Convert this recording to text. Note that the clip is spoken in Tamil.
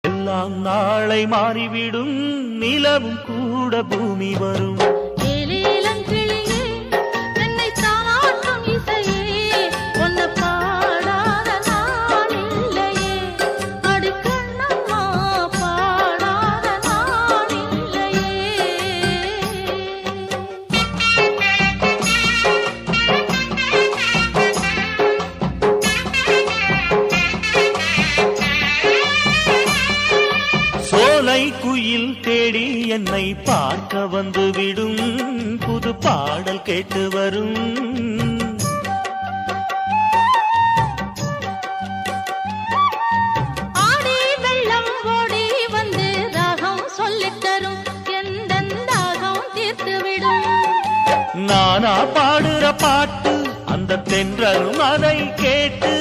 எல்லாம் நாளை மாறிவிடும், நிலவும் கூட பூமி வரும். குயில் தேடி என்னை பார்க்க வந்து விடும், புது பாடல் கேட்டு வரும். ஆடி வெள்ளம் ஓடி வந்து ராகம் சொல்லித் தரும், எந்த தாகம் தீர்த்து விடும். நானா பாடுற பாட்டு அந்த தென்றலும் அதை கேட்டு